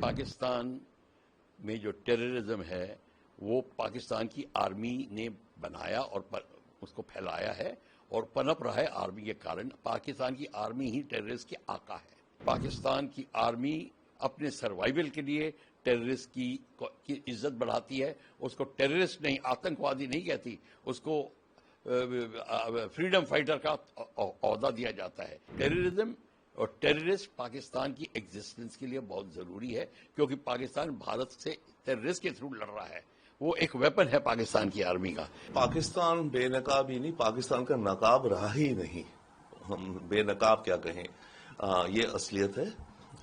पाकिस्तान में जो टेररिज्म है वो पाकिस्तान की आर्मी ने बनाया और उसको फैलाया है और पनप रहा है आर्मी के कारण। पाकिस्तान की आर्मी ही टेररिस्ट की आका है। पाकिस्तान की आर्मी अपने सर्वाइवल के लिए टेररिस्ट की इज्जत बढ़ाती है। उसको टेररिस्ट नहीं, आतंकवादी नहीं कहती, उसको फ्रीडम फाइटर का ओहदा दिया जाता है। टेररिज्म और टेररिस्ट पाकिस्तान की एग्जिस्टेंस के लिए बहुत जरूरी है, क्योंकि पाकिस्तान भारत से टेररिस्ट के थ्रू लड़ रहा है। वो एक वेपन है पाकिस्तान की आर्मी का। पाकिस्तान बेनकाब ही नहीं, पाकिस्तान का नकाब रहा ही नहीं। हम बेनकाब क्या कहें, ये असलियत है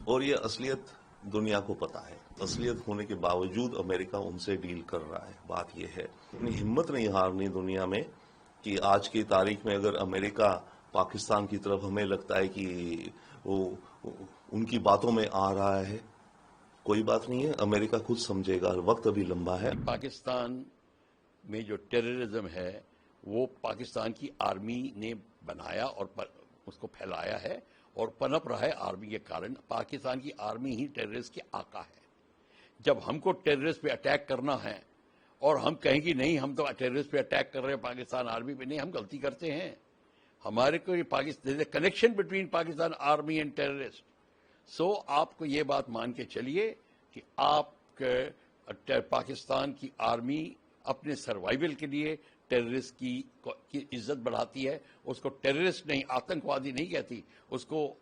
और ये असलियत दुनिया को पता है। असलियत होने के बावजूद अमेरिका उनसे डील कर रहा है। बात यह है, अपनी हिम्मत नहीं हारनी दुनिया में कि आज की तारीख में अगर अमेरिका पाकिस्तान की तरफ हमें लगता है कि वो उनकी बातों में आ रहा है, कोई बात नहीं है, अमेरिका खुद समझेगा, वक्त अभी लंबा है। पाकिस्तान में जो टेररिज्म है वो पाकिस्तान की आर्मी ने बनाया और उसको फैलाया है और पनप रहा है आर्मी के कारण। पाकिस्तान की आर्मी ही टेररिस्ट की आका है। जब हमको टेररिस्ट पे अटैक करना है और हम कहें कि नहीं हम तो टेररिस्ट पे अटैक कर रहे हैं पाकिस्तान आर्मी पे, नहीं, हम गलती करते हैं। हमारे को ये Pakistan connection between Pakistan army and terrorist. So आपको ये बात मान के चलिए कि पाकिस्तान की आर्मी अपने सर्वाइवल के लिए टेररिस्ट की इज्जत बढ़ाती है। उसको टेररिस्ट नहीं, आतंकवादी नहीं कहती, उसको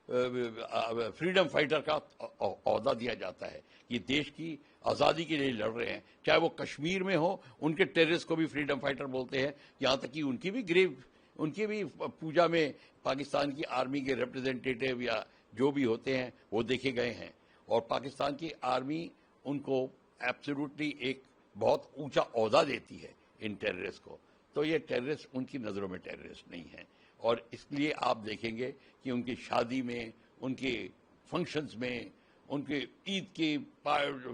फ्रीडम फाइटर का ओहदा दिया जाता है कि देश की आज़ादी के लिए लड़ रहे हैं। चाहे वो कश्मीर में हो, उनके टेररिस्ट को भी फ्रीडम फाइटर बोलते हैं। यहाँ तक कि उनकी भी पूजा में पाकिस्तान की आर्मी के रिप्रेजेंटेटिव या जो भी होते हैं वो देखे गए हैं। और पाकिस्तान की आर्मी उनको एब्सोल्युटली एक बहुत ऊंचा ओहदा देती है इन टेररिस्ट को। तो ये टेररिस्ट उनकी नज़रों में टेररिस्ट नहीं है। और इसलिए आप देखेंगे कि उनकी शादी में, उनके फंक्शंस में, उनके ईद के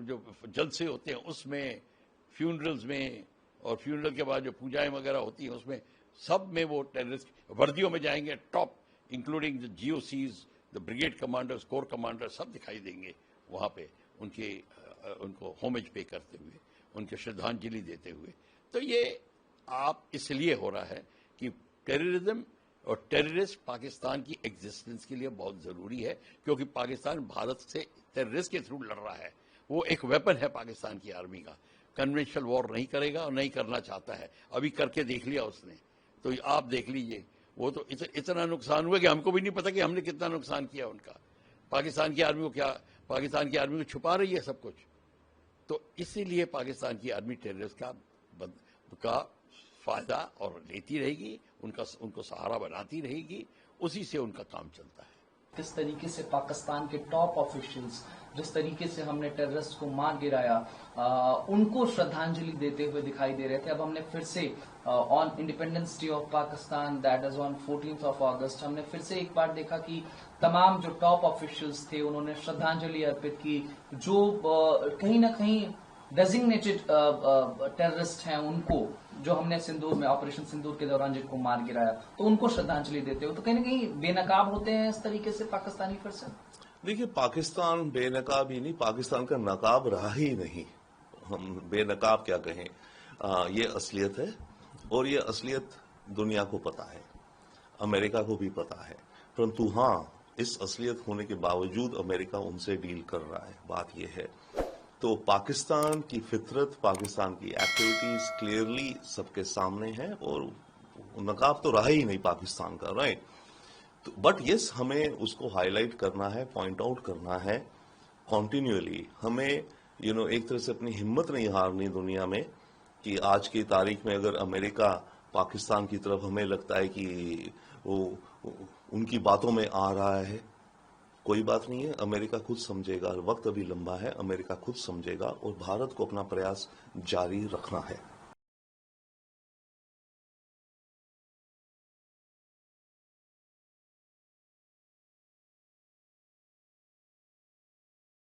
जो जलसे होते हैं उसमें, फ्यूनरल्स में, और फ्यूनरल के बाद जो पूजाएं वगैरह होती हैं उसमें, सब में वो टेररिस्ट वर्दियों में जाएंगे। Top including the GOCs, the brigade commanders, core commander, सब दिखाई देंगे वहाँ पे उनको होमेज पे करते हुए, उनके श्रद्धांजलि देते हुए। तो ये आप इसलिए हो रहा है कि टेररिज्म और टेररिस्ट पाकिस्तान की एग्जिस्टेंस के लिए बहुत जरूरी है, क्योंकि पाकिस्तान भारत से टेररिस्ट के थ्रू लड़ रहा है। वो एक वेपन है पाकिस्तान की आर्मी का। कन्वेंशनल वॉर नहीं करेगा और नहीं करना चाहता है। अभी करके देख लिया उसने, तो आप देख लीजिए, वो तो इतना नुकसान हुआ कि हमको भी नहीं पता कि हमने कितना नुकसान किया उनका। पाकिस्तान की आर्मी को पाकिस्तान की आर्मी को छुपा रही है सब कुछ। तो इसीलिए पाकिस्तान की आर्मी टेररिस्ट का फायदा और लेती रहेगी, उनको सहारा बनाती रहेगी, उसी से उनका काम चलता है। किस तरीके से पाकिस्तान के टॉप ऑफिशियल्स, जिस तरीके से हमने टेररिस्ट को मार गिराया, उनको श्रद्धांजलि देते हुए दिखाई दे रहे थे। अब हमने फिर से on independence day of Pakistan, that is on 14th अगस्त, हमने फिर से एक बार देखा कि तमाम जो टॉप ऑफिशियल्स थे उन्होंने श्रद्धांजलि अर्पित की। जो कहीं ना कहीं डेजिग्नेटेड टेररिस्ट हैं, उनको, जो हमने सिंदूर में, ऑपरेशन सिंदूर के दौरान जिनको मार गिराया, तो उनको श्रद्धांजलि देते हो, तो कहीं ना कहीं बेनकाब होते हैं इस तरीके से पाकिस्तानी फिर से। देखिए, पाकिस्तान बेनकाब ही नहीं, पाकिस्तान का नकाब रहा ही नहीं। हम बेनकाब क्या कहें, ये असलियत है और ये असलियत दुनिया को पता है, अमेरिका को भी पता है। परंतु हाँ, इस असलियत होने के बावजूद अमेरिका उनसे डील कर रहा है। बात यह है, तो पाकिस्तान की फितरत, पाकिस्तान की एक्टिविटीज क्लियरली सबके सामने है और नकाब तो रहा ही नहीं पाकिस्तान का, राइट। तो बट यस, हमें उसको हाईलाइट करना है, पॉइंट आउट करना है कॉन्टिन्यूअली। हमें एक तरह से अपनी हिम्मत नहीं हारनी दुनिया में कि आज की तारीख में अगर अमेरिका पाकिस्तान की तरफ हमें लगता है कि वो उनकी बातों में आ रहा है, कोई बात नहीं है, अमेरिका खुद समझेगा, वक्त अभी लंबा है, अमेरिका खुद समझेगा और भारत को अपना प्रयास जारी रखना है।